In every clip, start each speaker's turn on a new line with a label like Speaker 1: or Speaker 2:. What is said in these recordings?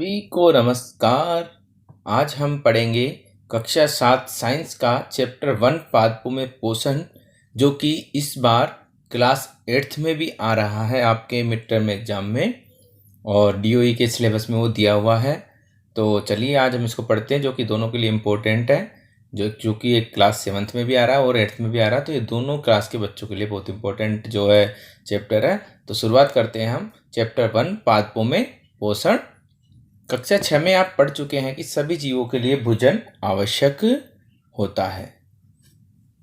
Speaker 1: सभी को नमस्कार। आज हम पढ़ेंगे कक्षा 7 साइंस का चैप्टर 1 पादपों में पोषण, जो कि इस बार क्लास 8th में भी आ रहा है आपके मिड टर्म एग्जाम में और डीओई के सिलेबस में वो दिया हुआ है। तो चलिए आज हम इसको पढ़ते हैं, जो कि दोनों के लिए इम्पोर्टेंट है, जो कि एक क्लास 7th में भी आ रहा है और 8th में भी आ रहा है। तो ये दोनों क्लास के बच्चों के लिए बहुत इंपॉर्टेंट जो है चैप्टर है। तो शुरुआत करते हैं हम चैप्टर 1 पादपों में पोषण। कक्षा 6 में आप पढ़ चुके हैं कि सभी जीवों के लिए भोजन आवश्यक होता है।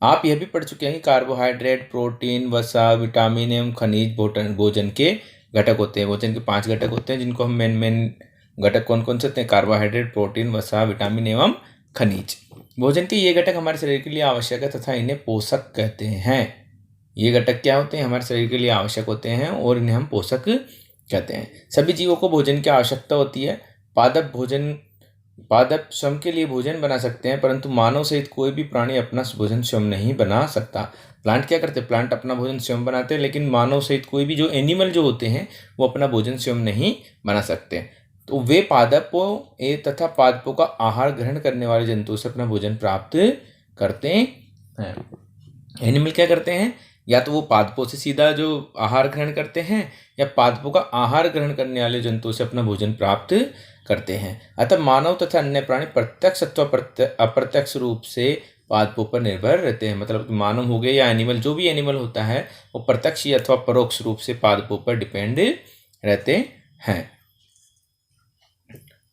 Speaker 1: आप यह भी पढ़ चुके हैं कि कार्बोहाइड्रेट, प्रोटीन, वसा, विटामिन एवं खनिज भोजन के घटक होते हैं। भोजन के 5 घटक होते हैं, जिनको हम मेन घटक कौन कौन से होते हैं? कार्बोहाइड्रेट, प्रोटीन, वसा, विटामिन एवं खनिज। भोजन के ये घटक हमारे शरीर के लिए आवश्यक है तथा इन्हें पोषक कहते हैं। ये घटक क्या होते हैं? हमारे शरीर के लिए आवश्यक होते हैं और इन्हें हम पोषक कहते हैं। सभी जीवों को भोजन की आवश्यकता होती है। पादप स्वयं के लिए भोजन बना सकते हैं, परंतु मानव सहित कोई भी प्राणी अपना भोजन स्वयं नहीं बना सकता। प्लांट क्या करते हैं? प्लांट अपना भोजन स्वयं बनाते हैं, लेकिन मानव सहित कोई भी जो एनिमल जो होते हैं वो अपना भोजन स्वयं नहीं बना सकते। तो वे पादपों तथा पादपों का आहार ग्रहण करने वाले जंतुओं से अपना भोजन प्राप्त करते हैं। एनिमल क्या करते हैं? या तो वो पादपों से सीधा जो आहार ग्रहण करते हैं या पादपों का आहार ग्रहण करने वाले जंतुओं से अपना भोजन प्राप्त करते हैं। अतः मानव तथा अन्य प्राणी प्रत्यक्ष अथवा अप्रत्यक्ष रूप से पादपों पर निर्भर रहते हैं। मतलब मानव हो गए या एनिमल, जो भी एनिमल होता है वो प्रत्यक्ष अथवा परोक्ष रूप से पादपों पर डिपेंड रहते हैं।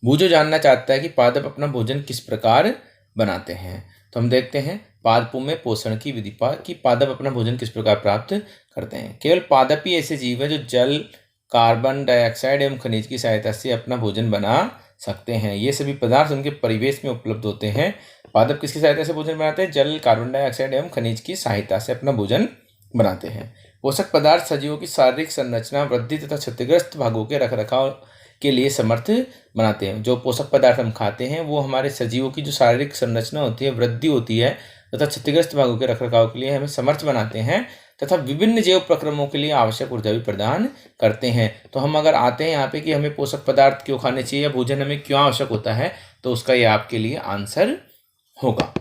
Speaker 1: बूझो जानना चाहता है कि पादप अपना भोजन किस प्रकार बनाते हैं। तो हम देखते हैं पादपों में पोषण की विधि कि पादप अपना भोजन किस प्रकार प्राप्त करते हैं। केवल पादप ही ऐसे जीव है जो जल, कार्बन डाइऑक्साइड एवं खनिज की सहायता से अपना भोजन बना सकते हैं। ये सभी पदार्थ उनके परिवेश में उपलब्ध होते हैं। पादप किसकी सहायता से भोजन बनाते हैं? जल, कार्बन डाइऑक्साइड एवं खनिज की सहायता से अपना भोजन बनाते हैं। पोषक पदार्थ सजीवों की शारीरिक संरचना, वृद्धि तथा क्षतिग्रस्त भागों के रखरखाव के लिए समर्थ बनाते हैं। जो पोषक पदार्थ हम खाते हैं वो हमारे सजीवों की जो शारीरिक संरचना होती है, वृद्धि होती है तथा क्षतिग्रस्त भागों के रखरखाव के लिए हमें समर्थ बनाते हैं तथा विभिन्न जैव प्रक्रमों के लिए आवश्यक ऊर्जा भी प्रदान करते हैं। तो हम अगर आते हैं यहाँ पे कि हमें पोषक पदार्थ क्यों खाने चाहिए या भोजन हमें क्यों आवश्यक होता है, तो उसका ये आपके लिए आंसर होगा।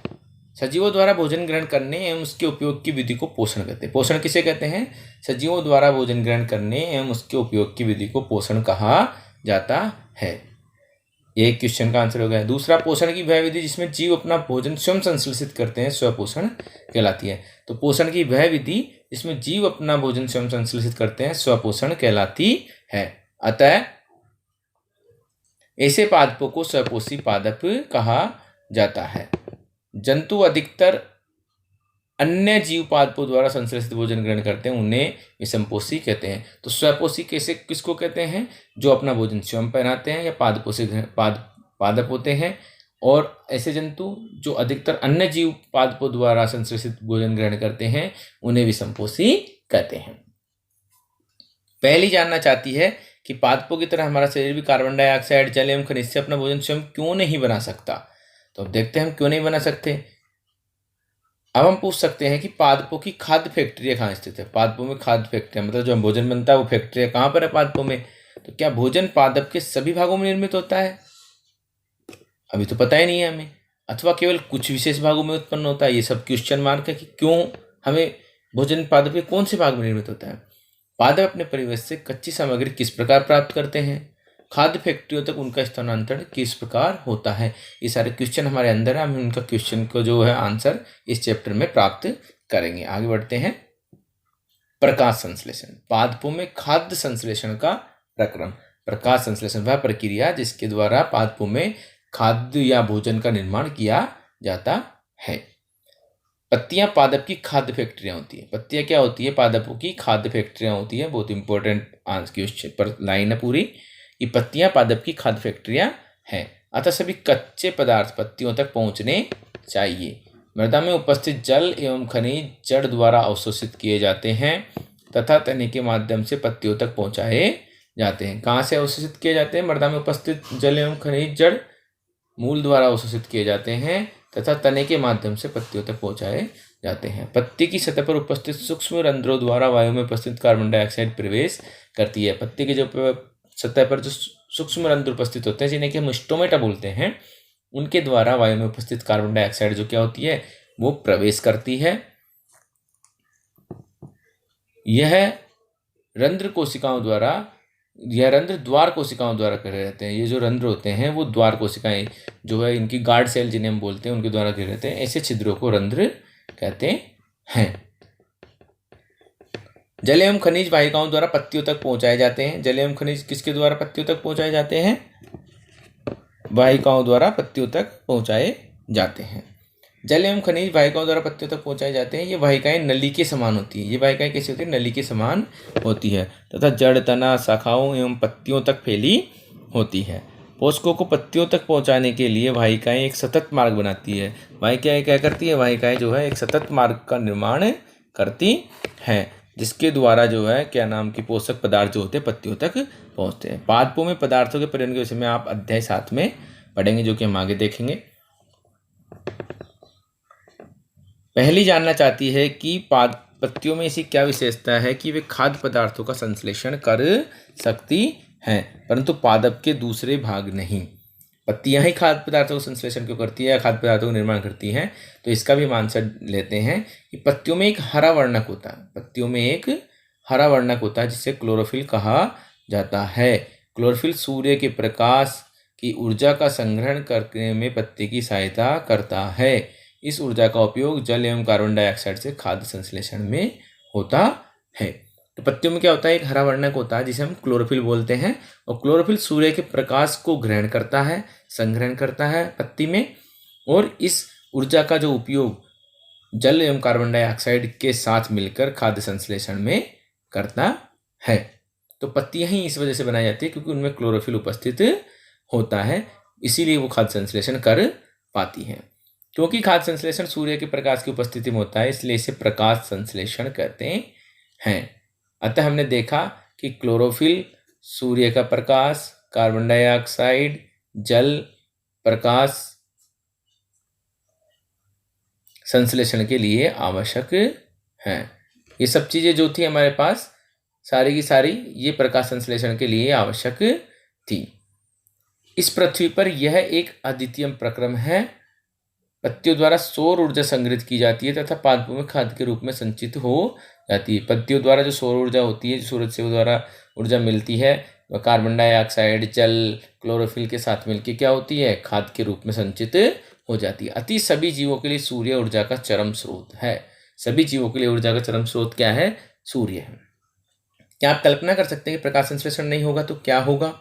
Speaker 1: सजीवों द्वारा भोजन ग्रहण करने एवं उसके उपयोग की विधि को पोषण कहते हैं। पोषण किसे कहते हैं? सजीवों द्वारा भोजन ग्रहण करने एवं उसके उपयोग की विधि को पोषण कहा जाता है। एक क्वेश्चन का आंसर हो गया। दूसरा, पोषण की वह विधि जिसमें जीव अपना भोजन स्वयं संश्लेषित करते हैं, स्वपोषण कहलाती है। तो पोषण की वह विधि जिसमें जीव अपना भोजन स्वयं संश्लेषित करते हैं, स्वपोषण कहलाती है। अतः ऐसे पादपों को स्वपोषी पादप कहा जाता है। जंतु अधिकतर अन्य जीव पादपों द्वारा संश्लेषित भोजन ग्रहण करते हैं, उन्हें विषमपोषी कहते हैं। तो स्वपोषी किसको कहते हैं? जो अपना भोजन स्वयं बनाते हैं या पादपों से पादप होते हैं। और ऐसे जंतु जो अधिकतर अन्य जीव पादपों द्वारा संश्लेषित भोजन ग्रहण करते हैं, उन्हें विषमपोषी कहते हैं। पहली जानना चाहती है कि पादपों की तरह हमारा शरीर भी कार्बन डाइऑक्साइड, जल एवं खनिज से अपना भोजन स्वयं क्यों नहीं बना सकता। तो अब देखते हैं हम क्यों नहीं बना सकते। अब हम पूछ सकते हैं कि पादपों की खाद्य फैक्ट्रियाँ कहाँ स्थित है? पादपों में खाद्य फैक्ट्रियाँ मतलब जो भोजन बनता है वो फैक्ट्रियाँ कहाँ पर है पादपों में? तो क्या भोजन पादप के सभी भागों में निर्मित होता है? अभी तो पता ही नहीं है हमें। अथवा केवल कुछ विशेष भागों में उत्पन्न होता है? ये सब क्वेश्चन मार्क है कि क्यों हमें भोजन पादप के कौन से भाग में निर्मित होता है। पादप अपने परिवेश से कच्ची सामग्री किस प्रकार प्राप्त करते हैं? खाद्य फैक्ट्रियों तक उनका स्थानांतरण किस प्रकार होता है? ये सारे क्वेश्चन हमारे अंदर है। हम उनका क्वेश्चन को जो है आंसर इस चैप्टर में प्राप्त करेंगे। आगे बढ़ते हैं। प्रकाश संश्लेषण। पादपों में खाद्य संश्लेषण का प्रक्रम। प्रकाश संश्लेषण वह प्रक्रिया जिसके द्वारा पादपों में खाद्य या भोजन का निर्माण किया जाता है। पत्तियां पादप की खाद्य फैक्ट्रियां होती है। पत्तियां क्या होती है? पादपों की खाद्य फैक्ट्रियां होती है। बहुत इंपॉर्टेंट आंसर क्वेश्चन पर लाइन है पूरी। ये पत्तियां पादप की खाद्य फैक्ट्रियां हैं। अतः सभी कच्चे पदार्थ पत्तियों तक पहुंचने चाहिए। मृदा में उपस्थित जल एवं खनिज जड़ द्वारा अवशोषित किए जाते हैं तथा तने के माध्यम से पत्तियों तक पहुंचाए जाते हैं। कहाँ से अवशोषित किए जाते हैं? मृदा में उपस्थित जल एवं खनिज जड़ मूल द्वारा अवशोषित किए जाते हैं तथा तने के माध्यम से पत्तियों तक पहुंचाए जाते हैं। पत्ती की सतह पर उपस्थित सूक्ष्म रंध्रों द्वारा वायु में उपस्थित कार्बन डाइऑक्साइड प्रवेश करती है। पत्ती के जो सतह पर जो सूक्ष्म रंध्र उपस्थित होते हैं जिन्हें कि हम स्टोमेटा बोलते हैं, उनके द्वारा वायु में उपस्थित कार्बन डाइऑक्साइड जो क्या होती है वो प्रवेश करती है। यह रंध्र कोशिकाओं द्वारा या रंध्र द्वार कोशिकाओं द्वारा घिरे रहते हैं। ये जो रंध्र होते हैं वो द्वार कोशिकाएं जो है, इनकी गार्ड सेल जिन्हें हम बोलते हैं, उनके द्वारा घिरे रहते हैं। ऐसे छिद्रों को रंध्र कहते हैं। जल एवं खनिज वाहिकाओं द्वारा पत्तियों तक पहुंचाए जाते हैं। जल एवं खनिज किसके द्वारा पत्तियों तक पहुंचाए जाते हैं? वाहिकाओं द्वारा पत्तियों तक पहुंचाए जाते हैं। जल एवं खनिज वाहिकाओं द्वारा पत्तियों तक पहुंचाए जाते हैं। ये वाहिकाएं नली के समान होती है। ये वाहिकाएं कैसी होती है? नली के समान होती है तथा जड़, तना, शाखाओं एवं पत्तियों तक फैली होती है। पोषकों को पत्तियों तक पहुंचाने के लिए वाहिकाएं एक सतत मार्ग बनाती है। वाहिकाएं क्या करती है? वाहिकाएं जो है एक सतत मार्ग का निर्माण करती हैं, जिसके द्वारा जो है क्या नाम की पोषक पदार्थ जो होते हैं पत्तियों तक पहुंचते हैं। पादपों में पदार्थों के परिवहन के विषय में आप अध्याय 7 में पढ़ेंगे, जो कि हम आगे देखेंगे। पहली जानना चाहती है कि पत्तियों में ऐसी क्या विशेषता है कि वे खाद्य पदार्थों का संश्लेषण कर सकती हैं, परंतु पादप के दूसरे भाग नहीं। पत्तियां ही खाद्य पदार्थों का संश्लेषण क्यों करती है या खाद्य पदार्थों का निर्माण करती हैं? तो इसका भी हम आंसर लेते हैं कि पत्तियों में एक हरा वर्णक होता है। पत्तियों में एक हरा वर्णक होता है जिसे क्लोरोफिल कहा जाता है। क्लोरोफिल सूर्य के प्रकाश की ऊर्जा का संग्रहण करने में पत्ती की सहायता करता है। इस ऊर्जा का उपयोग जल एवं कार्बन डाइऑक्साइड से खाद्य संश्लेषण में होता है। तो पत्तियों में क्या होता है? एक हरा वर्णक होता है जिसे हम क्लोरोफिल बोलते हैं, और क्लोरोफिल सूर्य के प्रकाश को ग्रहण करता है, संग्रहण करता है पत्ती में, और इस ऊर्जा का जो उपयोग जल एवं कार्बन डाइऑक्साइड के साथ मिलकर खाद्य संश्लेषण में करता है। तो पत्तियां ही इस वजह से बनाई जाती है क्योंकि उनमें क्लोरोफिल उपस्थित होता है, इसीलिए वो खाद्य संश्लेषण कर पाती हैं। क्योंकि खाद्य संश्लेषण सूर्य के प्रकाश की उपस्थिति में होता है, इसलिए इसे प्रकाश संश्लेषण कहते हैं। अतः हमने देखा कि क्लोरोफिल सूर्य का प्रकाश, कार्बन डाइऑक्साइड, जल, प्रकाश संश्लेषण के लिए आवश्यक हैं। ये सब चीजें जो थी हमारे पास सारी की सारी ये प्रकाश संश्लेषण के लिए आवश्यक थी। इस पृथ्वी पर यह एक अद्वितीय प्रक्रम है। पत्तियों द्वारा सौर ऊर्जा संग्रहित की जाती है तथा पादपों में खाद्य के रूप में संचित हो जाती है। पत्तियों द्वारा जो सौर ऊर्जा होती है, जो सूरज से द्वारा ऊर्जा मिलती है, वह कार्बन डाइऑक्साइड, जल, क्लोरोफिल के साथ मिलकर क्या होती है? खाद्य के रूप में संचित हो जाती है। अति सभी जीवों के लिए सूर्य ऊर्जा का चरम स्रोत है। सभी जीवों के लिए ऊर्जा का चरम स्रोत क्या है? सूर्य है। क्या आप कल्पना कर सकते हैं कि प्रकाश संश्लेषण नहीं होगा तो क्या होगा?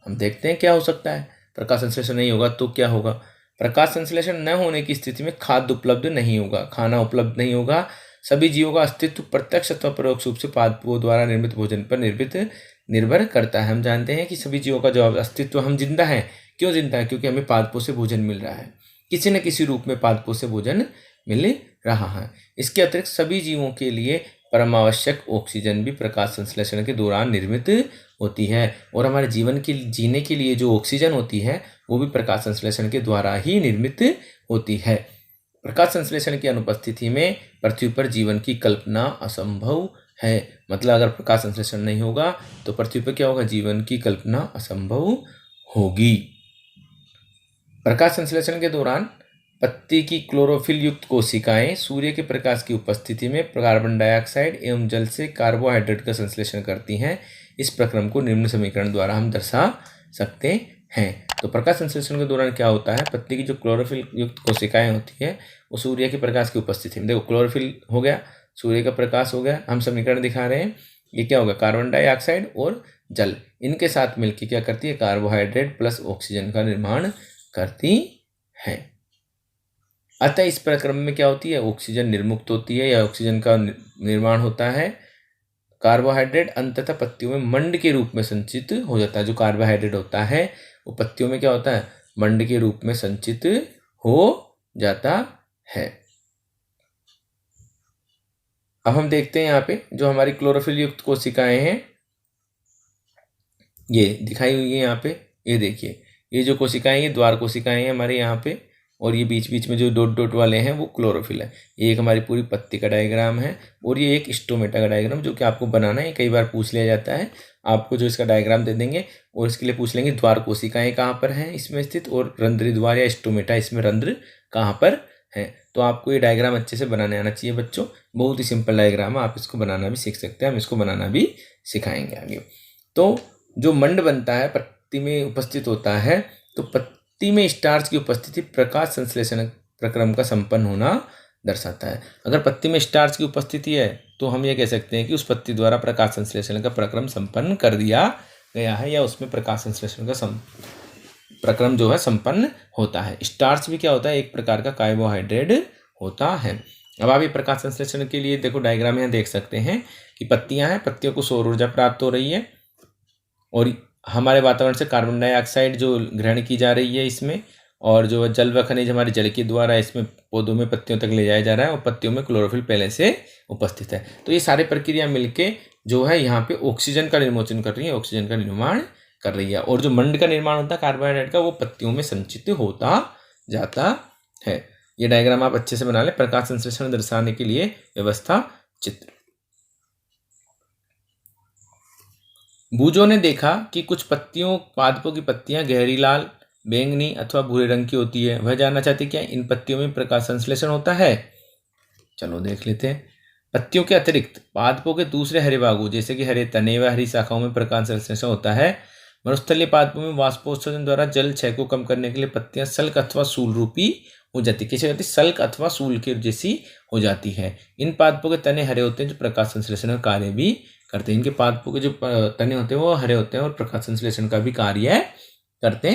Speaker 1: हम देखते हैं क्या हो सकता है। प्रकाश संश्लेषण नहीं होगा तो क्या होगा? प्रकाश संश्लेषण न होने की स्थिति में खाद्य उपलब्ध नहीं होगा, खाना उपलब्ध नहीं होगा। सभी जीवों का अस्तित्व प्रत्यक्ष अथवा परोक्ष रूप से पादपों द्वारा निर्मित भोजन पर निर्भर करता है। हम जानते हैं कि सभी जीवों का जो अस्तित्व, हम जिंदा हैं, क्यों जिंदा है? क्योंकि हमें पादपों से भोजन मिल रहा है, किसी न किसी रूप में पादपों से भोजन मिल रहा है। इसके अतिरिक्त सभी जीवों के लिए परमावश्यक ऑक्सीजन भी प्रकाश संश्लेषण के दौरान निर्मित होती है, और हमारे जीवन के जीने के लिए जो ऑक्सीजन होती है वो भी प्रकाश संश्लेषण के द्वारा ही निर्मित होती है। प्रकाश संश्लेषण की अनुपस्थिति में पृथ्वी पर जीवन की कल्पना असंभव है। मतलब अगर प्रकाश संश्लेषण नहीं होगा तो पृथ्वी पर क्या होगा? जीवन की कल्पना असंभव होगी। प्रकाश संश्लेषण के दौरान पत्ती की क्लोरोफिल युक्त कोशिकाएं सूर्य के प्रकाश की उपस्थिति में कार्बन डाइऑक्साइड एवं जल से कार्बोहाइड्रेट का संश्लेषण करती हैं। इस प्रक्रम को निम्न समीकरण द्वारा हम दर्शा सकते हैं। तो प्रकाश संश्लेषण के दौरान क्या होता है? पत्ती की जो क्लोरोफिल युक्त कोशिकाएं होती है वो सूर्य के प्रकाश की उपस्थिति में, देखो क्लोरोफिल हो गया, सूर्य का प्रकाश हो गया, हम समीकरण दिखा रहे हैं। ये क्या होगा? कार्बन डाइऑक्साइड और जल, इनके साथ मिलकर क्या करती है? कार्बोहाइड्रेट प्लस ऑक्सीजन का निर्माण करती है। अतः इस प्रक्रम में क्या होती है? ऑक्सीजन निर्मुक्त होती है या ऑक्सीजन का निर्माण होता है। कार्बोहाइड्रेट अंततः पत्तियों में मंड के रूप में संचित हो जाता है। जो कार्बोहाइड्रेट होता है वो पत्तियों में क्या होता है? मंड के रूप में संचित हो जाता है। अब हम देखते हैं यहाँ पे जो हमारी क्लोरोफिल युक्त कोशिकाएं हैं, ये दिखाई हुई है यहाँ पे। ये देखिए, ये जो कोशिकाएं, ये द्वार कोशिकाएं हैं हमारे यहाँ पे, और ये बीच बीच में जो डॉट डॉट वाले हैं वो क्लोरोफिल है। ये एक हमारी पूरी पत्ती का डायग्राम है और ये एक स्टोमेटा का डायग्राम जो कि आपको बनाना है। कई बार पूछ लिया जाता है, आपको जो इसका डायग्राम दे देंगे और इसके लिए पूछ लेंगे द्वार कोशिकाएं कहाँ पर हैं इसमें स्थित, और रंध्री द्वार या स्टोमेटा इसमें रंध्र कहाँ पर है। तो आपको ये डायग्राम अच्छे से बनाने आना चाहिए बच्चों। बहुत ही सिंपल डायग्राम है, आप इसको बनाना भी सीख सकते हैं, हम इसको बनाना भी सिखाएंगे आगे। तो जो मंड बनता है पत्ती में उपस्थित होता है, तो पत्ती में स्टार्च की उपस्थिति प्रकाश संश्लेषण प्रक्रम का संपन्न होना दर्शाता है। अगर पत्ती में स्टार्च की उपस्थिति है तो हम ये कह सकते हैं कि उस पत्ती द्वारा प्रकाश संश्लेषण का प्रक्रम संपन्न कर दिया गया है, या उसमें प्रकाश संश्लेषण का प्रक्रम जो है संपन्न होता है। स्टार्च भी क्या होता है, एक प्रकार का कार्बोहाइड्रेट होता है। अब आप ये प्रकाश संश्लेषण के लिए देखो डायग्राम यहाँ देख सकते हैं कि पत्तियां हैं, पत्तियों को सौर ऊर्जा प्राप्त हो रही है और हमारे वातावरण से कार्बन डाइऑक्साइड जो ग्रहण की जा रही है इसमें, और जो जल व खनिज हमारे जल के द्वारा इसमें पौधों में पत्तियों तक ले जाया जा रहा है और पत्तियों में क्लोरोफिल पहले से उपस्थित है। तो ये सारी प्रक्रिया मिलके जो है यहाँ पे ऑक्सीजन का निर्मोचन कर रही है, ऑक्सीजन का निर्माण कर रही है। और जो मंड का निर्माण होता है कार्बोहाइड्रेट का, वो पत्तियों में संचित होता जाता है। ये डायग्राम आप अच्छे से बना लें। प्रकाश संश्लेषण दर्शाने के लिए व्यवस्था चित्र। बूजों ने देखा कि कुछ पादपों की पत्तियां गहरी लाल, बैंगनी अथवा भूरे रंग की होती है। वह जानना चाहते क्या इन पत्तियों में प्रकाश संश्लेषण होता है। चलो देख लेते हैं। पत्तियों के अतिरिक्त पादपों के दूसरे हरे भागों जैसे कि हरे तने व हरी शाखाओं में प्रकाश संश्लेषण होता है। मरुस्थलीय पादपों में वाष्पोत्सर्जन द्वारा जल क्षय को कम करने के लिए पत्तियां सल्क अथवा सूल रूपी हो जाती है। कैसे होती है, सल्क अथवा सूल के जैसी हो जाती है। इन पादपों के तने हरे होते हैं जो प्रकाश संश्लेषण का कार्य भी करते हैं। इनके पादपों के जो तने होते हैं वो हरे होते हैं और प्रकाश संश्लेषण का भी कार्य करते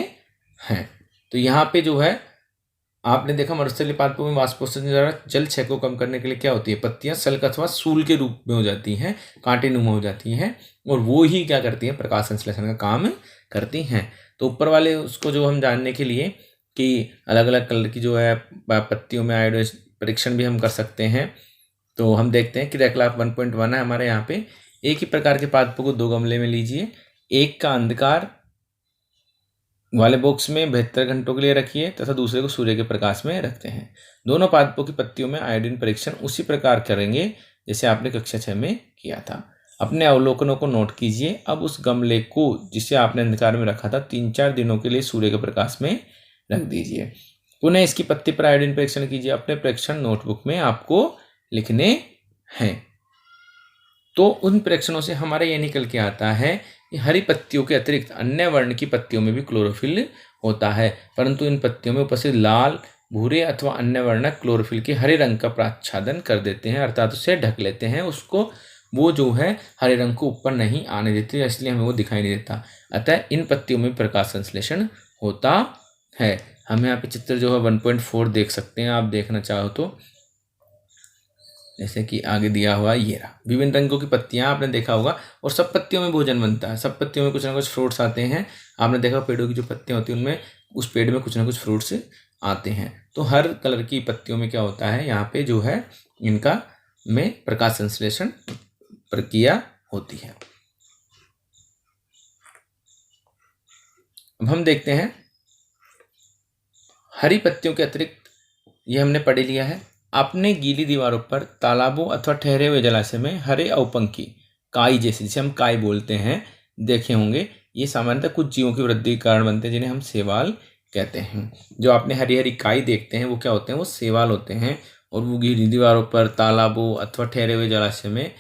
Speaker 1: हैं। तो यहाँ पे जो है आपने देखा मरुस्थलीय पादपों में वाष्पोत्सर्जन द्वारा जल क्षय को कम करने के लिए क्या होती है, पत्तियां सल्क अथवा सूल के रूप में हो जाती हैं, कांटे नुमा हो जाती हैं, और वो ही क्या करती हैं, प्रकाश संश्लेषण का काम करती हैं। तो ऊपर वाले उसको जो हम जानने के लिए कि अलग अलग कलर की जो है पत्तियों में आयोडाइज परीक्षण भी हम कर सकते हैं। तो हम देखते हैं कि क्रियाकलाप 1.1 है हमारे यहाँ पे। एक ही प्रकार के पादपों को 2 गमले में लीजिए। एक का अंधकार वाले बॉक्स में 72 घंटों के लिए रखिए तथा दूसरे को सूर्य के प्रकाश में रखते हैं। दोनों पादपों की पत्तियों में आयोडीन परीक्षण उसी प्रकार करेंगे जैसे आपने कक्षा 6 में किया था। अपने अवलोकनों को नोट कीजिए। अब उस गमले को जिसे आपने अंधकार में रखा था 3-4 दिनों के लिए सूर्य के प्रकाश में रख दीजिए। पुनः इसकी पत्ती पर आयोडीन परीक्षण कीजिए। अपने परीक्षण नोटबुक में आपको लिखने हैं। तो उन परीक्षणों से हमारा ये निकल के आता है कि हरी पत्तियों के अतिरिक्त अन्य वर्ण की पत्तियों में भी क्लोरोफिल होता है, परंतु इन पत्तियों में उपस्थित लाल, भूरे अथवा अन्य वर्ण क्लोरोफिल के हरे रंग का प्राच्छादन कर देते हैं, अर्थात उसे ढक लेते हैं। उसको वो जो है हरे रंग को ऊपर नहीं आने देते, इसलिए हमें वो दिखाई नहीं देता। अतः इन पत्तियों में प्रकाश संश्लेषण होता है। हम यहाँ पे चित्र जो है 1.4 देख सकते हैं, आप देखना चाहो तो, जैसे कि आगे दिया हुआ ये रहा। विभिन्न रंगों की पत्तियां आपने देखा होगा, और सब पत्तियों में भोजन बनता है। सब पत्तियों में कुछ ना कुछ फ्रूट्स आते हैं। आपने देखा पेड़ों की जो पत्तियां होती हैं उनमें उस पेड़ में कुछ ना कुछ फ्रूट्स आते हैं। तो हर कलर की पत्तियों में क्या होता है, यहाँ पे जो है इनका में प्रकाश संश्लेषण प्रक्रिया होती है। अब हम देखते हैं हरी पत्तियों के अतिरिक्त, ये हमने पढ़ लिया है। अपने गीली दीवारों पर तालाबों अथवा ठहरे हुए जलाशय में हरे अवपंखी काई जैसे, जिसे हम काई बोलते हैं, देखे होंगे। ये सामान्यतः कुछ जीवों की वृद्धि के कारण बनते हैं जिन्हें हम शैवाल कहते हैं। जो आपने हरी हरी काई देखते हैं वो क्या होते हैं, वो शैवाल होते हैं। और वो गीली दीवारों पर तालाबों अथवा ठहरे हुए जलाशय में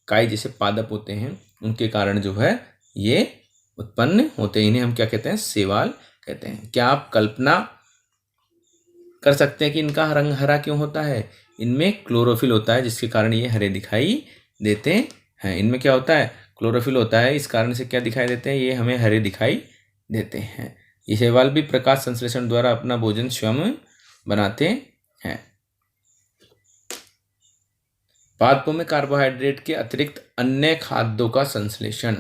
Speaker 1: काई जैसे पादप होते हैं, उनके कारण जो है ये उत्पन्न होते हैं। इन्हें हम क्या कहते हैं, शैवाल कहते हैं। क्या आप कल्पना कर सकते हैं कि इनका रंग हरा क्यों होता है? इनमें क्लोरोफिल होता है जिसके कारण ये हरे दिखाई देते हैं। इनमें क्या होता है, क्लोरोफिल होता है, इस कारण से क्या दिखाई देते हैं, ये हमें हरे दिखाई देते हैं। ये शैवाल भी प्रकाश संश्लेषण द्वारा अपना भोजन स्वयं बनाते हैं। पादपों में कार्बोहाइड्रेट के अतिरिक्त अन्य खाद्यों का संश्लेषण।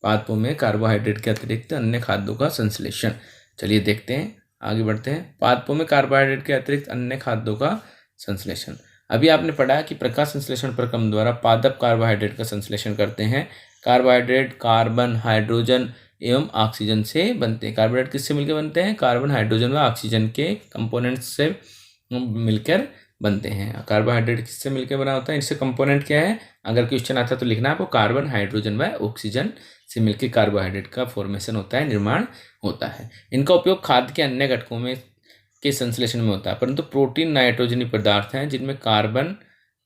Speaker 1: पादपों में कार्बोहाइड्रेट के अतिरिक्त अन्य खाद्यों का संश्लेषण, चलिए देखते हैं, आगे बढ़ते हैं। पादपों में कार्बोहाइड्रेट के अतिरिक्त अन्य खाद्यों का संश्लेषण। अभी आपने पढ़ा कि प्रकाश संश्लेषण प्रक्रम द्वारा पादप कार्बोहाइड्रेट का संश्लेषण करते हैं। कार्बोहाइड्रेट कार्बन, हाइड्रोजन एवं ऑक्सीजन से बनते हैं। कार्बोहाइड्रेट किससे मिलकर बनते हैं? कार्बन, हाइड्रोजन व ऑक्सीजन के कंपोनेंट्स से मिलकर बनते हैं। कार्बोहाइड्रेट किससे मिलकर बना होता है? इससे कंपोनेंट क्या है? अगर क्वेश्चन आता है तो लिखना आपको, कार्बन, हाइड्रोजन व ऑक्सीजन से मिलकर कार्बोहाइड्रेट का फॉर्मेशन होता है, निर्माण होता है। इनका उपयोग खाद्य के अन्य घटकों में के संश्लेषण में होता है, परंतु प्रोटीन नाइट्रोजनी पदार्थ हैं जिनमें कार्बन,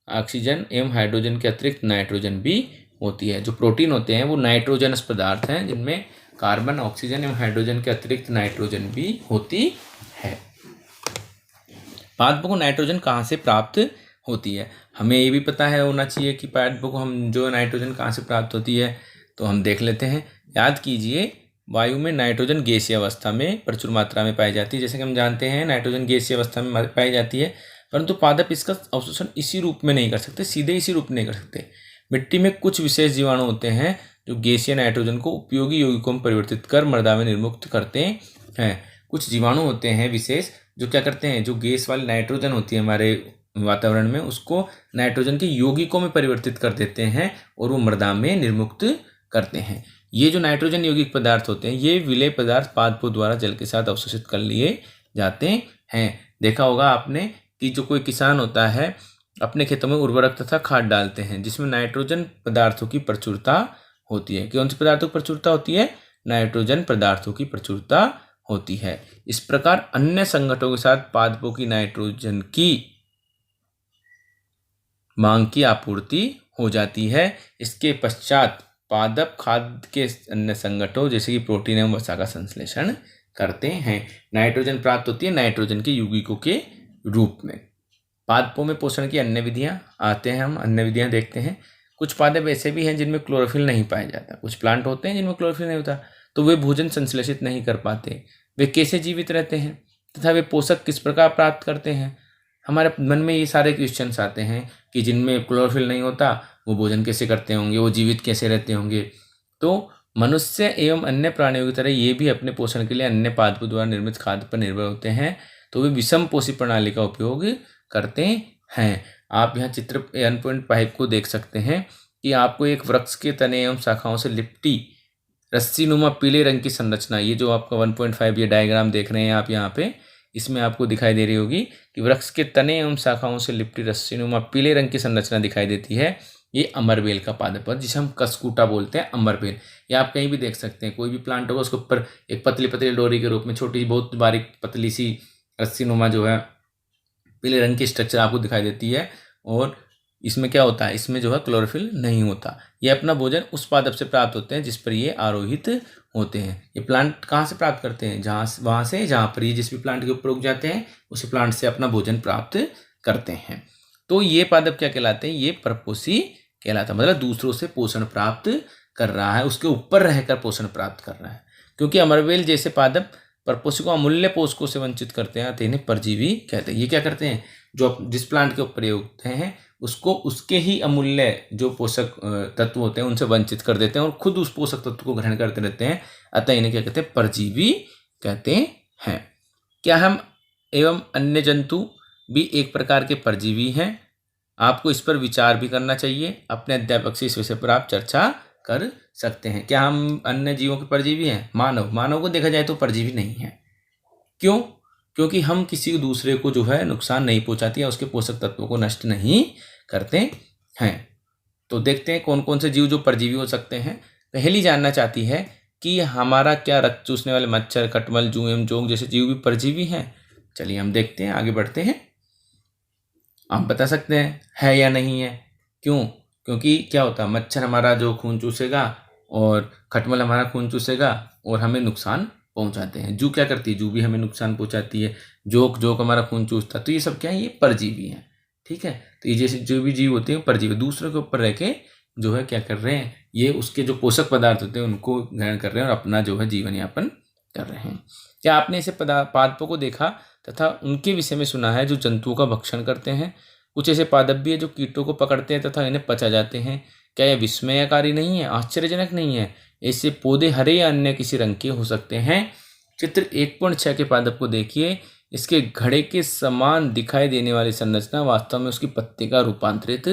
Speaker 1: ऑक्सीजन एवं हाइड्रोजन के अतिरिक्त नाइट्रोजन भी होती है। जो प्रोटीन होते हैं वो नाइट्रोजनस पदार्थ हैं जिनमें कार्बन, ऑक्सीजन एवं हाइड्रोजन के अतिरिक्त नाइट्रोजन भी होती है। पादपों को नाइट्रोजन कहाँ से प्राप्त होती है? हमें ये भी पता है होना चाहिए कि पादपों को हम जो नाइट्रोजन कहाँ से प्राप्त होती है, तो हम देख लेते हैं। याद कीजिए, वायु में नाइट्रोजन गैसीय अवस्था में प्रचुर मात्रा में पाई जाती है। जैसे कि हम जानते हैं नाइट्रोजन गैसीय अवस्था में पाई जाती है, परंतु पादप इसका अवशोषण इसी रूप में नहीं कर सकते, सीधे इसी रूप में नहीं कर सकते। मिट्टी में कुछ विशेष जीवाणु होते हैं जो गैसीय नाइट्रोजन को उपयोगी यौगिकों में परिवर्तित कर मृदा में निर्मुक्त करते हैं। कुछ जीवाणु होते हैं विशेष जो क्या करते हैं, जो गैस वाली नाइट्रोजन होती है हमारे वातावरण में, उसको नाइट्रोजन के यौगिकों में परिवर्तित कर देते हैं और वो मृदा में निर्मुक्त करते हैं। ये जो नाइट्रोजन यौगिक पदार्थ होते हैं, ये विलेय पदार्थ पादपों द्वारा जल के साथ अवशोषित कर लिए जाते हैं। देखा होगा आपने कि जो कोई किसान होता है अपने खेतों में उर्वरक तथा खाद डालते हैं जिसमें नाइट्रोजन पदार्थों की प्रचुरता होती है। कौन से पदार्थों की प्रचुरता होती है? नाइट्रोजन पदार्थों की प्रचुरता होती है। इस प्रकार अन्य संगठनों के साथ पादपों की नाइट्रोजन की मांग की आपूर्ति हो जाती है। इसके पश्चात पादप खाद्य के अन्य संगठनों जैसे कि प्रोटीन एवं वसा का संश्लेषण करते हैं। नाइट्रोजन प्राप्त होती है नाइट्रोजन के यौगिकों के रूप में। पादपों में पोषण की अन्य विधियां आते हैं, हम अन्य विधियां देखते हैं। कुछ पादप ऐसे भी हैं जिनमें क्लोरोफिल नहीं पाया जाता। कुछ प्लांट होते हैं जिनमें क्लोरोफिल नहीं होता, तो वे भोजन संश्लेषित नहीं कर पाते। वे कैसे जीवित रहते हैं तथा वे पोषक किस प्रकार प्राप्त करते हैं? हमारे मन में ये सारे क्वेश्चंस आते हैं कि जिनमें क्लोरोफिल नहीं होता वो भोजन कैसे करते होंगे, वो जीवित कैसे रहते होंगे। तो मनुष्य एवं अन्य प्राणियों की तरह ये भी अपने पोषण के लिए अन्य पादपों द्वारा निर्मित खाद्य पर निर्भर होते हैं, तो वे विषम पोषी प्रणाली का उपयोग करते हैं। आप यहाँ चित्र 1.5 को देख सकते हैं कि आपको एक वृक्ष के तने एवं शाखाओं से लिपटी रस्सीनुमा पीले रंग की संरचना, ये जो आपका 1.5 ये डायग्राम देख रहे हैं आप यहाँ पे, इसमें आपको दिखाई दे रही होगी कि वृक्ष के तने एवं शाखाओं से लिपटी रस्सीनुमा पीले रंग की संरचना दिखाई देती है। ये अमरबेल का पादप है जिसे हम कसकूटा बोलते हैं, अमरबेल। ये आप कहीं भी देख सकते हैं, कोई भी प्लांट होगा उसके ऊपर एक पतली पतली डोरी के रूप में छोटी बहुत बारीक पतली सी रस्सीनुमा जो है पीले रंग की स्ट्रक्चर आपको दिखाई देती है। और इसमें क्या होता है, इसमें जो है क्लोरोफिल नहीं होता। ये अपना भोजन उस पादप से प्राप्त होते हैं जिस पर ये आरोहित होते हैं। ये प्लांट कहाँ से प्राप्त करते हैं? वहाँ से जहाँ पर ये जिस भी प्लांट के ऊपर उग जाते हैं उस प्लांट से अपना भोजन प्राप्त करते हैं। तो ये पादप क्या कहलाते हैं? ये परपोषी कहलाता है, मतलब दूसरों से पोषण प्राप्त कर रहा है, उसके ऊपर रहकर पोषण प्राप्त कर रहा है। क्योंकि अमरबेल जैसे पादप परपोषी को अमूल्य पोषकों से वंचित करते हैं तो इन्हें परजीवी कहते हैं। ये क्या करते हैं, जो जिस प्लांट के ऊपर ये उगते हैं उसको उसके ही अमूल्य जो पोषक तत्व होते हैं उनसे वंचित कर देते हैं और खुद उस पोषक तत्व को ग्रहण करते रहते हैं, अतः इन्हें क्या कहते हैं? परजीवी कहते हैं। क्या हम एवं अन्य जंतु भी एक प्रकार के परजीवी हैं? आपको इस पर विचार भी करना चाहिए। अपने अध्यापक से इस विषय पर आप चर्चा कर सकते हैं। क्या हम अन्य जीवों के परजीवी हैं? मानव को देखा जाए तो परजीवी नहीं है। क्यों? क्योंकि हम किसी दूसरे को जो है नुकसान नहीं पहुंचाते या उसके पोषक तत्वों को नष्ट नहीं करते हैं। तो देखते हैं कौन कौन से जीव जो परजीवी हो सकते हैं। पहली जानना चाहती है कि हमारा क्या रक्त चूसने वाले मच्छर, खटमल, जू एवं जोंक जैसे जीव भी परजीवी हैं? चलिए हम देखते हैं, आगे बढ़ते हैं। आप बता सकते हैं है या नहीं है। क्यों? क्योंकि क्या होता है, मच्छर हमारा जो खून चूसेगा और खटमल हमारा खून चूसेगा और हमें नुकसान पहुंचाते हैं। जू क्या करती है? जू भी हमें नुकसान पहुंचाती है। जोक हमारा खून चूसता है। तो ये सब क्या है? ये परजीवी हैं। ठीक है, तो ये जैसे जो भी जीव होते हैं परजीवी दूसरों के ऊपर रह के जो है क्या कर रहे हैं, ये उसके जो पोषक पदार्थ होते हैं उनको ग्रहण कर रहे हैं और अपना जो है जीवन यापन कर रहे हैं। क्या आपने ऐसे पादपों को देखा तथा उनके विषय में सुना है जो जंतुओं का भक्षण करते हैं? कुछ ऐसे पादप भी है जो कीटों को पकड़ते हैं तथा इन्हें पचा जाते हैं। क्या यह विस्मयकारी नहीं है, आश्चर्यजनक नहीं है? ऐसे पौधे हरे या अन्य किसी रंग के हो सकते हैं। चित्र 1.6 के पादप को देखिए। इसके घड़े के समान दिखाई देने वाली संरचना वास्तव में उसकी पत्ते का रूपांतरित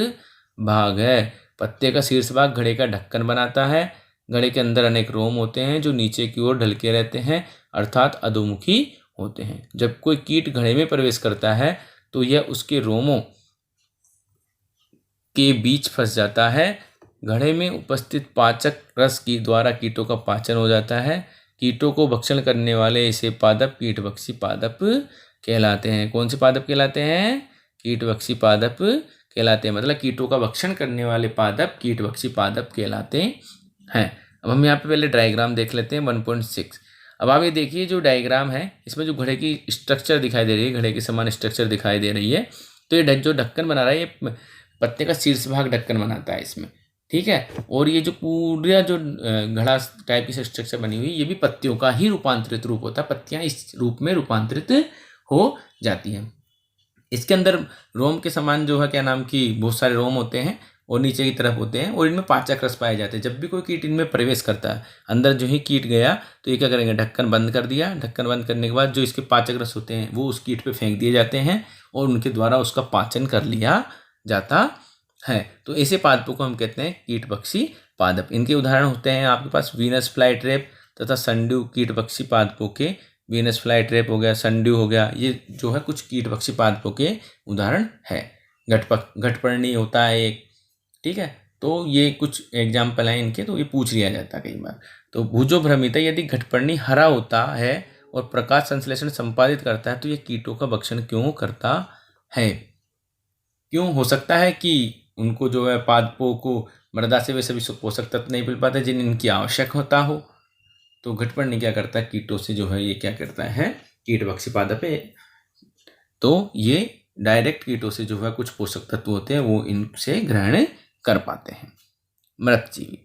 Speaker 1: भाग है। पत्ते का शीर्ष भाग घड़े का ढक्कन बनाता है घड़े के अंदर अनेक रोम होते हैं जो नीचे की ओर ढलके रहते हैं अर्थात अधोमुखी होते हैं। जब कोई कीट घड़े में प्रवेश करता है तो यह उसके रोमों के बीच फंस जाता है। घड़े में उपस्थित पाचक रस की द्वारा कीटों का पाचन हो जाता है। कीटों को भक्षण करने वाले ऐसे पादप कीटभक्षी पादप कहलाते हैं। कौन से पादप कहलाते हैं? कीटभक्षी पादप कहलाते हैं। मतलब कीटों का भक्षण करने वाले पादप कीटभक्षी पादप कहलाते हैं। अब हम यहाँ पे पहले डायग्राम देख लेते हैं 1.6। अब आप ये देखिए जो डायग्राम है इसमें जो घड़े की स्ट्रक्चर दिखाई दे रही है, घड़े के समान स्ट्रक्चर दिखाई दे रही है। तो ये जो ढक्कन बना रहा है ये पत्ते का शीर्ष भाग ढक्कन बनाता है इसमें, ठीक है। और ये जो पूरा जो घड़ा टाइप की स्ट्रक्चर बनी हुई ये भी पत्तियों का ही रूपांतरित रूप होता है। पत्तियां इस रूप में रूपांतरित हो जाती हैं। इसके अंदर रोम के समान जो है क्या नाम की बहुत सारे रोम होते हैं और नीचे की तरफ होते हैं और इनमें पाचक रस पाए जाते हैं। जब भी कोई कीट इनमें प्रवेश करता है अंदर जो ही कीट गया तो ये क्या करेंगे, ढक्कन बंद कर दिया। ढक्कन बंद करने के बाद जो इसके पाचक रस होते हैं वो उस कीट पे फेंक दिए जाते हैं और उनके द्वारा उसका पाचन कर लिया जाता है। तो ऐसे पादपों को हम कहते हैं कीटभक्षी पादप। इनके उदाहरण होते हैं आपके पास वीनस फ्लाई ट्रैप तथा संड्यू। कीटभक्षी पादपों के वीनस फ्लाई ट्रैप हो गया, संड्यू हो गया, ये जो है कुछ कीटभक्षी पादपों के उदाहरण है। घटपर्णी होता है एक, ठीक है। तो ये कुछ एग्जाम्पल हैं इनके, तो ये पूछ लिया जाता है कई बार। तो भुजो भ्रमित, यदि घटपर्णी हरा होता है और प्रकाश संश्लेषण संपादित करता है तो ये कीटों का भक्षण क्यों करता है? क्यों हो सकता है कि उनको जो है पादपों को मृदा से वे सभी पोषक तत्व नहीं मिल पाते जिन इनकी आवश्यकता हो। तो घटपर्णी क्या करता है, कीटों से जो है ये क्या करता है, कीटभक्षी पादप है। तो ये डायरेक्ट कीटों से जो है कुछ पोषक तत्व होते हैं वो इनसे ग्रहण कर पाते हैं। मृतजीवी,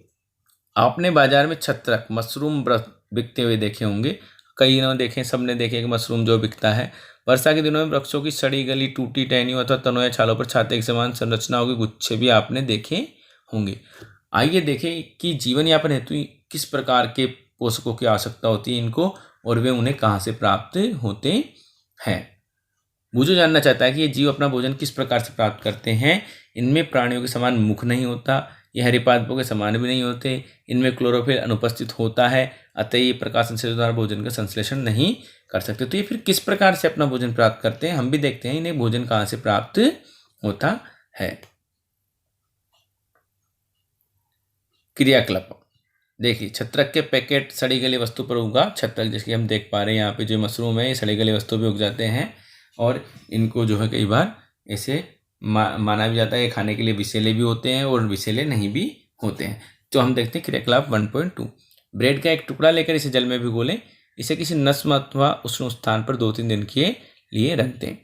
Speaker 1: आपने बाजार में छत्रक मशरूम बिकते हुए देखे होंगे। कई ने देखे, सबने देखे कि मशरूम जो बिकता है। वर्षा के दिनों में वृक्षों की सड़ी गली टूटी टहनियों अथवा तनों या छालों पर छाते के समान संरचनाओं के गुच्छे भी आपने देखे होंगे। आइए देखें कि जीवन यापन हेतु किस प्रकार के पोषकों की आवश्यकता होती है इनको और वे उन्हें कहाँ से प्राप्त होते हैं। मुझे जानना चाहता है कि ये जीव अपना भोजन किस प्रकार से प्राप्त करते हैं। इनमें प्राणियों के समान मुख नहीं होता, ये हरे पादपों के समान भी नहीं होते, इनमें क्लोरोफिल अनुपस्थित होता है, अतः ये प्रकाश संश्लेषण द्वारा भोजन का संश्लेषण नहीं कर सकते। तो ये फिर किस प्रकार से अपना भोजन प्राप्त करते हैं, हम भी देखते हैं इन्हें भोजन कहाँ से प्राप्त होता है। क्रियाकलाप देखिए, छत्रक के पैकेट सड़ी गली वस्तु पर उगा। छत्रक जैसे हम देख पा रहे हैं यहाँ पे जो मशरूम है ये सड़ी गली वस्तु पे उग जाते हैं और इनको जो है कई बार ऐसे माना भी जाता है खाने के लिए विषैले भी होते हैं और विषैले नहीं भी होते हैं। तो हम देखते हैं क्रियाकलाप 1.2। ब्रेड का एक टुकड़ा लेकर इसे जल में भिगो लें। इसे किसी नस्म अथवा उष्ण स्थान पर 2-3 दिन के लिए रख दें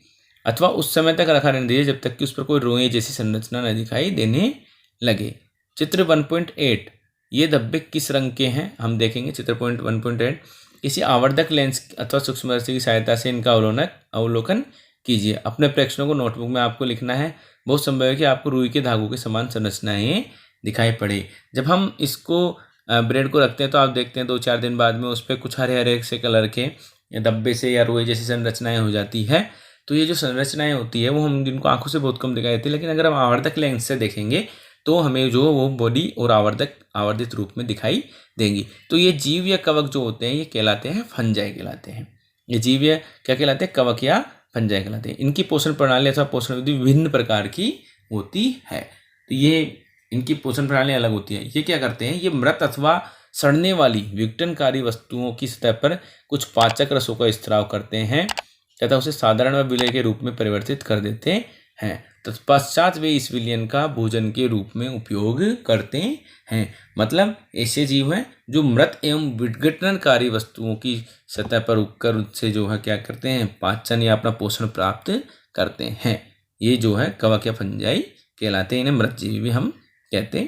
Speaker 1: अथवा उस समय तक रखा रहने दीजिए जब तक कि उस पर कोई रोए जैसी संरचना न दिखाई देने लगे। चित्र 1.8, ये धब्बे किस रंग के हैं हम देखेंगे। चित्र 1.8, किसी आवर्धक लेंस अथवा सूक्ष्मदर्शी की सहायता से इनका अवलोकन कीजिए। अपने प्रेक्षणों को नोटबुक में आपको लिखना है। बहुत संभव है कि आपको रुई के धागों के समान संरचनाएं दिखाई पड़े। जब हम इसको ब्रेड को रखते हैं तो आप देखते हैं 2-4 दिन बाद में उस पर कुछ हरे हरे से कलर के या धब्बे से या रुई जैसी संरचनाएं हो जाती है। तो ये जो संरचनाएं होती है वो हम जिनको आंखों से बहुत कम दिखाई देती है, लेकिन अगर हम आवर्धक लेंस से देखेंगे तो हमें जो वो बॉडी और आवर्धित रूप में दिखाई देंगी। तो ये जीव या कवक जो होते हैं ये कहलाते हैं फंजाई कहलाते हैं। ये जीव या क्या कहलाते हैं, कवक या फंजाई कहलाते हैं। इनकी पोषण प्रणाली अथवा पोषण विधि विभिन्न प्रकार की होती है। तो ये इनकी पोषण प्रणाली अलग होती है। ये क्या करते हैं, ये मृत अथवा सड़ने वाली विघटनकारी वस्तुओं की सतह पर कुछ पाचक रसों का स्त्राव करते हैं तथा उसे साधारण व विलय के रूप में परिवर्तित कर देते हैं। तत्पश्चात वे इस विलयन का भोजन के रूप में उपयोग करते हैं। मतलब ऐसे जीव हैं जो मृत एवं विघटनकारी वस्तुओं की सतह पर उगकर उससे जो है क्या करते हैं, पाचन या अपना पोषण प्राप्त करते हैं। ये जो है कवक या फंजाई कहलाते हैं। इन्हें मृतजीवी भी हम कहते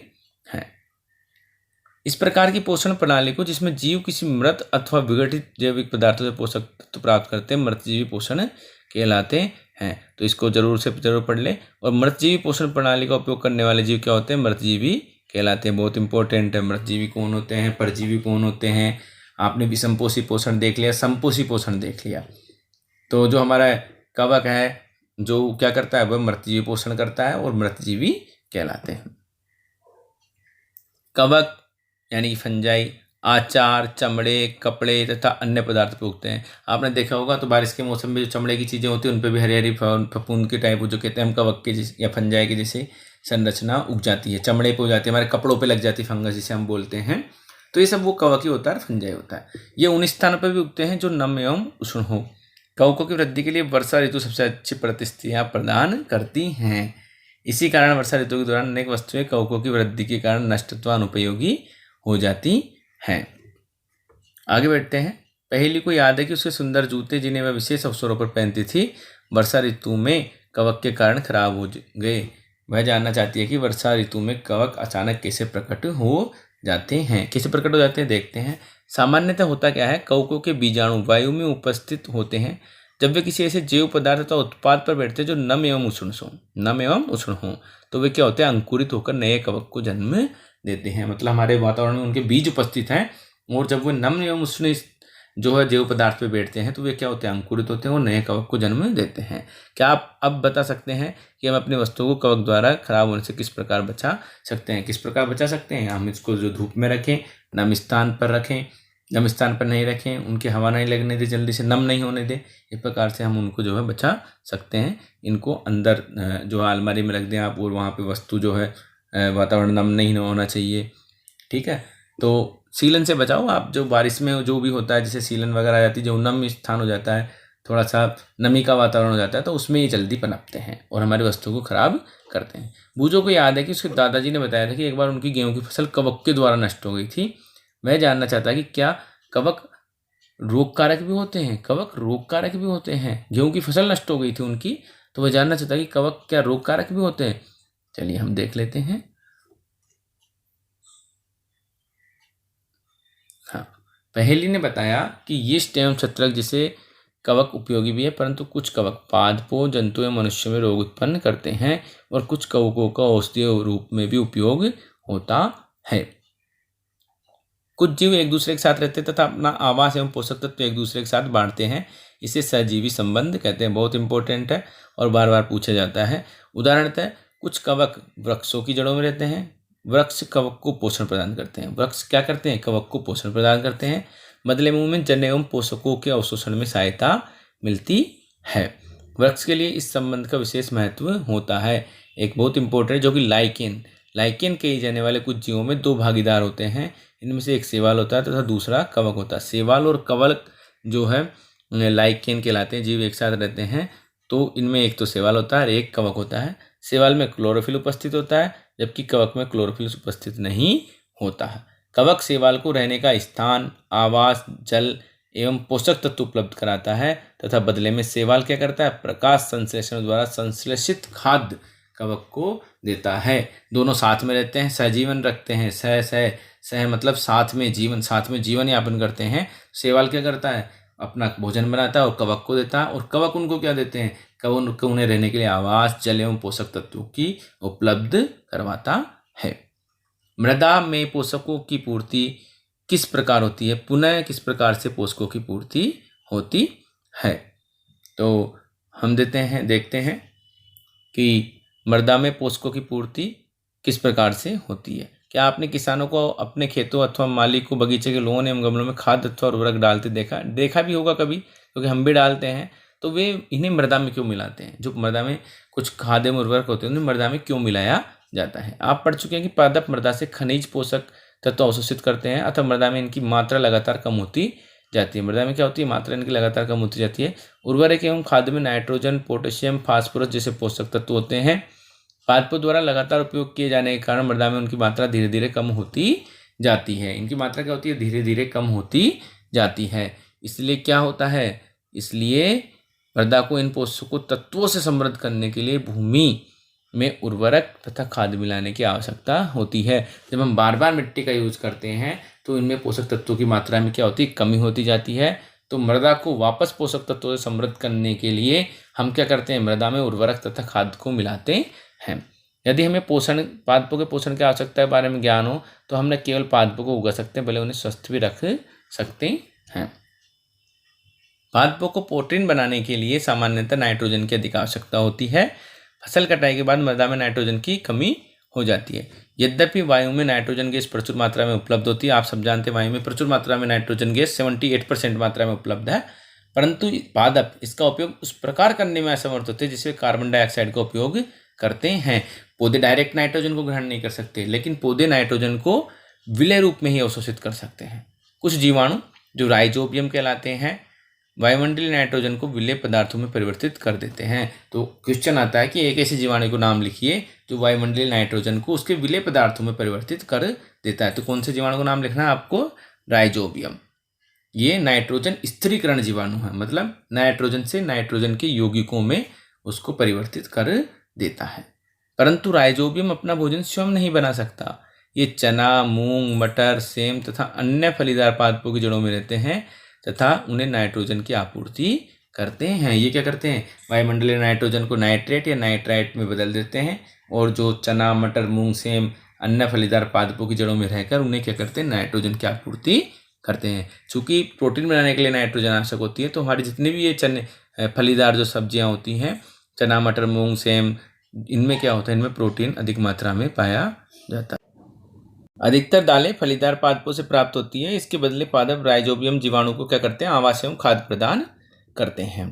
Speaker 1: हैं। इस प्रकार की पोषण प्रणाली को जिसमें जीव किसी मृत अथवा विघटित जैविक पदार्थों से पोषक तत्व प्राप्त करते हैं मृतजीवी पोषण कहलाते हैं। तो इसको जरूर पढ़ लें। और मृतजीवी पोषण प्रणाली का उपयोग करने वाले जीव क्या होते हैं, मृतजीवी कहलाते हैं। बहुत इंपॉर्टेंट है। मृतजीवी कौन होते हैं, परजीवी कौन होते हैं। आपने विषमपोषी पोषण देख लिया, समपोषी पोषण देख लिया। तो जो हमारा कवक है जो क्या करता है वह मृतजीवी पोषण करता है और मृतजीवी कहलाते हैं। कवक यानी कि फंजाई आचार, चमड़े, कपड़े तथा अन्य पदार्थ पे उगते हैं। आपने देखा होगा तो बारिश के मौसम में जो चमड़े की चीज़ें होती हैं उन पे भी हरी हरी फफूंद के टाइप जो कहते हैं हम कवक के या फंजाई के जैसे संरचना उग जाती है, चमड़े पे हो जाती है, हमारे कपड़ों पे लग जाती है, फंगस जिसे हम बोलते हैं। तो ये सब वो कवक ही होता है, फंजाई होता है। ये उन स्थानों पर भी उगते हैं जो नम एवं उष्ण हो। कवकों की वृद्धि के लिए वर्षा ऋतु सबसे अच्छी परिस्थितियाँ प्रदान करती हैं। इसी कारण वर्षा ऋतु के दौरान अनेक वस्तुएं कवकों की वृद्धि के कारण नष्ट अथवा अनुपयोगी हो जाती हैं। आगे बढ़ते हैं। पहेली को याद है कि उसके सुंदर जूते जिन्हें वह विशेष अवसरों पर पहनती थी वर्षा ऋतु में कवक के कारण खराब हो गए। वह जानना चाहती है कि वर्षा ऋतु में कवक अचानक कैसे प्रकट हो जाते हैं। कैसे प्रकट हो जाते हैं देखते हैं। सामान्यतः होता क्या है, कवकों के बीजाणु वायु में उपस्थित होते हैं जब वे किसी ऐसे जैव पदार्थ अथवा उत्पाद पर बैठते हैं जो नम एवं उष्ण हो तो वे क्या होते हैं, अंकुरित होकर नए कवक को जन्म देते हैं। मतलब हमारे वातावरण में उनके बीज उपस्थित हैं और जब वो नम एवं उष्ण जो है जैव पदार्थ पे बैठते हैं तो वे क्या होते हैं, अंकुरित होते हैं और नए कवक को जन्म देते हैं। क्या आप अब बता सकते हैं कि हम अपनी वस्तुओं को कवक द्वारा खराब होने से किस प्रकार बचा सकते हैं? किस प्रकार बचा सकते हैं? हम इसको जो धूप में रखें, नम स्थान पर रखें, नम स्थान पर नहीं रखें, उनकी हवा नहीं लगने दे, जल्दी से नम नहीं होने दे। इस प्रकार से हम उनको जो है बचा सकते हैं। इनको अंदर जो अलमारी में रख दें आप, और वहाँ पे वस्तु जो है वातावरण नम नहीं होना चाहिए। ठीक है, तो सीलन से बचाओ आप। जो बारिश में जो भी होता है जैसे सीलन वगैरह आ जाती है, जो नम स्थान हो जाता है, थोड़ा सा नमी का वातावरण हो जाता है, तो उसमें ये जल्दी पनपते हैं और हमारी वस्तु को खराब करते हैं। बूझो को याद है कि उसके दादाजी ने बताया था कि एक बार उनकी गेहूं की फसल कवक के द्वारा नष्ट हो गई थी। वह जानना चाहता है कि क्या कवक रोग कारक भी होते हैं? कवक रोग कारक भी होते हैं। गेहूं की फसल नष्ट हो गई थी उनकी, तो वह जानना चाहता है कि कवक क्या रोग कारक भी होते हैं। चलिए हम देख लेते हैं। हाँ, पहेली ने बताया कि यीस्ट एवं छत्रक जैसे कवक उपयोगी भी है, परंतु कुछ कवक पादपों, जंतु एवं मनुष्य में रोग उत्पन्न करते हैं और कुछ कवकों का औषधीय रूप में भी उपयोग होता है। कुछ जीव एक दूसरे के साथ रहते हैं तथा अपना आवास एवं पोषक तत्व एक दूसरे के साथ बांटते हैं। इसे सहजीवी संबंध कहते हैं। बहुत इंपॉर्टेंट है और बार बार पूछा जाता है। उदाहरणतः कुछ कवक वृक्षों की जड़ों में रहते हैं। वृक्ष कवक को पोषण प्रदान करते हैं। वृक्ष क्या करते हैं, कवक को पोषण प्रदान करते हैं। बदले में उन्हें जन एवं पोषकों के अवशोषण में सहायता मिलती है। वृक्ष के लिए इस संबंध का विशेष महत्व होता है। एक बहुत इंपॉर्टेंट जो कि लाइकेन कहे जाने वाले कुछ जीवों में दो भागीदार होते हैं। इनमें से एक सेवाल होता है तथा दूसरा कवक होता है। सेवाल और कवक जो है लाइकेन कहलाते हैं, जीव एक साथ रहते हैं। तो इनमें एक तो सेवाल होता है और एक कवक होता है। सेवाल में क्लोरोफिल उपस्थित होता है जबकि कवक में क्लोरोफिल उपस्थित नहीं होता है। कवक सेवाल को रहने का स्थान, आवास, जल एवं पोषक तत्व उपलब्ध कराता है तथा बदले में सेवाल क्या करता है, प्रकाश संश्लेषण द्वारा संश्लेषित खाद्य कवक को देता है। दोनों साथ में रहते हैं, सहजीवन रखते हैं। सह मतलब साथ में जीवन यापन करते हैं। सेवाल क्या करता है, अपना भोजन बनाता है और कवक को देता है। और कवक उनको क्या देते हैं, कवक उन्हें रहने के लिए आवास, जल एवं पोषक तत्वों की उपलब्ध करवाता है। मृदा में पोषकों की पूर्ति किस प्रकार होती है? पुनः किस प्रकार से पोषकों की पूर्ति होती है? तो हम देखते हैं कि मृदा में पोषकों की पूर्ति किस प्रकार से होती है। क्या आपने किसानों को अपने खेतों अथवा माली को बगीचे के लोगों एवं गमलों में खाद अथवा उर्वरक डालते देखा भी होगा कभी, क्योंकि हम भी डालते हैं। तो वे इन्हें मृदा में क्यों मिलाते हैं? जो मृदा में कुछ खाद एवं उर्वरक होते हैं उन्हें मृदा में क्यों मिलाया जाता है? आप पढ़ चुके हैं कि पादप मृदा से खनिज पोषक तत्व अवशोषित करते हैं अथवा मृदा में इनकी मात्रा लगातार कम होती जाती है। मृदा में क्या होती है, मात्रा इनकी लगातार कम होती जाती है। उर्वरक एवं खाद में नाइट्रोजन, पोटेशियम, फास्फोरस जैसे पोषक तत्व होते हैं। पादपों द्वारा लगातार उपयोग किए जाने के कारण मृदा में उनकी मात्रा धीरे धीरे कम होती जाती है। इनकी मात्रा क्या होती है, धीरे धीरे कम होती जाती है। इसलिए क्या होता है, इसलिए मृदा को इन पोषक तत्वों से समृद्ध करने के लिए भूमि में उर्वरक तथा खाद मिलाने की आवश्यकता होती है। जब हम बार बार मिट्टी का यूज करते हैं तो इनमें पोषक तत्वों की मात्रा में क्या होती है, कमी होती जाती है। तो मृदा को वापस पोषक तत्वों से समृद्ध करने के लिए हम क्या करते हैं, मृदा में उर्वरक तथा खाद को मिलाते हैं। यदि हमें पादपों के पोषण की आवश्यकता के बारे में ज्ञान हो तो हम न केवल पादपों को उगा सकते हैं भले उन्हें स्वस्थ भी रख सकते हैं। पादपों को प्रोटीन बनाने के लिए सामान्यतः नाइट्रोजन की अधिक आवश्यकता होती है। फसल कटाई के बाद मृदा में नाइट्रोजन की कमी हो जाती है। यद्यपि वायु में नाइट्रोजन गैस प्रचुर मात्रा में उपलब्ध होती है, आप सब जानते हैं वायु में प्रचुर मात्रा में नाइट्रोजन गैस 78% मात्रा में उपलब्ध है, परंतु पादप इसका उपयोग उस प्रकार करने में असमर्थ होते हैं जिसमें कार्बन डाइऑक्साइड का उपयोग करते हैं। पौधे डायरेक्ट नाइट्रोजन को ग्रहण नहीं कर सकते, लेकिन पौधे नाइट्रोजन को विलय रूप में ही अवशोषित कर सकते हैं। कुछ जीवाणु जो राइजोबियम कहलाते हैं वायुमंडलीय नाइट्रोजन को विलय पदार्थों में परिवर्तित कर देते हैं। तो क्वेश्चन आता है कि एक ऐसे जीवाणु को नाम लिखिए जो वायुमंडलीय नाइट्रोजन को उसके विलय पदार्थों में परिवर्तित कर देता है। तो कौन से जीवाणु का नाम लिखना है आपको? राइजोबियम। ये नाइट्रोजन स्थिरीकरण जीवाणु है, मतलब नाइट्रोजन से नाइट्रोजन के यौगिकों में उसको परिवर्तित कर देता है। परंतु राइजोबियम अपना भोजन स्वयं नहीं बना सकता। ये चना, मूंग, मटर, सेम तथा अन्य फलीदार पादपों की जड़ों में रहते हैं तथा उन्हें नाइट्रोजन की आपूर्ति करते हैं। ये क्या करते हैं? वायुमंडलीय नाइट्रोजन को नाइट्रेट या नाइट्राइट में बदल देते हैं और जो चना, मटर, मूंग, सेम अन्य फलीदार पादपों की जड़ों में रहकर उन्हें क्या करते हैं? नाइट्रोजन की आपूर्ति करते हैं। चूँकि प्रोटीन बनाने के लिए नाइट्रोजन आवश्यक होती है, तो हमारी जितनी भी ये फलीदार जो सब्जियां होती हैं, चना, मटर, मूंग, सेम, इनमें क्या होता है? इनमें प्रोटीन अधिक मात्रा में पाया जाता है। अधिकतर दालें फलीदार पादपों से प्राप्त होती है। इसके बदले पादप राइजोबियम जीवाणु को क्या करते हैं? आवास एवं खाद्य प्रदान करते हैं।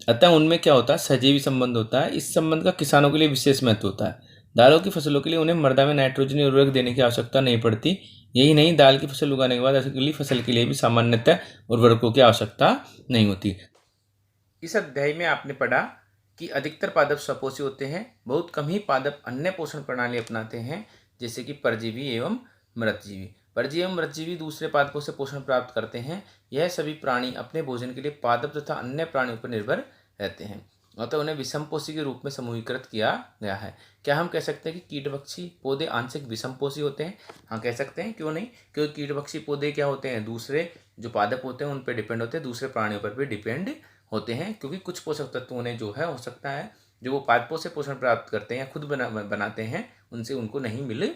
Speaker 1: अतः उनमें क्या होता है? सहजीवी संबंध होता है। इस संबंध का किसानों के लिए विशेष महत्व होता है। दालों की फसलों के लिए उन्हें मृदा में नाइट्रोजन उर्वरक देने की आवश्यकता नहीं पड़ती। यही नहीं, दाल की फसल उगाने के बाद अगली फसल के लिए भी सामान्यतः उर्वरकों की आवश्यकता नहीं होती। इस अध्याय में आपने पढ़ा कि अधिकतर पादप स्वपोषी होते हैं। बहुत कम ही पादप अन्य पोषण प्रणाली अपनाते हैं, जैसे कि परजीवी एवं मृतजीवी। परजीवी एवं मृतजीवी दूसरे पादपों से पोषण प्राप्त करते हैं। यह सभी प्राणी अपने भोजन के लिए पादप तथा अन्य प्राणियों पर निर्भर रहते हैं, अतः उन्हें विषमपोषी के रूप में समूहीकृत किया गया है। क्या हम कह सकते हैं कि कीटभक्षी पौधे आंशिक विषमपोषी होते हैं? हाँ, कह सकते हैं। क्यों नहीं? क्योंकि कीटभक्षी पौधे क्या होते हैं? दूसरे जो पादप होते हैं उन पर डिपेंड होते हैं, दूसरे प्राणियों पर भी डिपेंड होते हैं, क्योंकि कुछ पोषक तत्व उन्हें जो है हो सकता है जो वो पादपों से पोषण प्राप्त करते हैं या खुद बनाते हैं, उनसे उनको नहीं मिल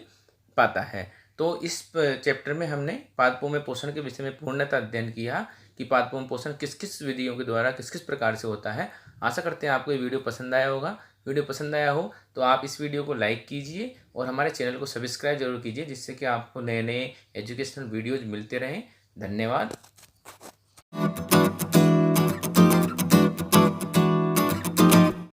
Speaker 1: पाता है। तो इस चैप्टर में हमने पादपों में पोषण के विषय में पूर्णतः अध्ययन किया कि पादपों में पोषण किस किस विधियों के द्वारा किस किस प्रकार से होता है। आशा करते हैं आपको ये वीडियो पसंद आया होगा। वीडियो पसंद आया हो तो आप इस वीडियो को लाइक कीजिए और हमारे चैनल को सब्सक्राइब जरूर कीजिए, जिससे कि आपको नए नए एजुकेशनल वीडियोज़ मिलते रहें। धन्यवाद।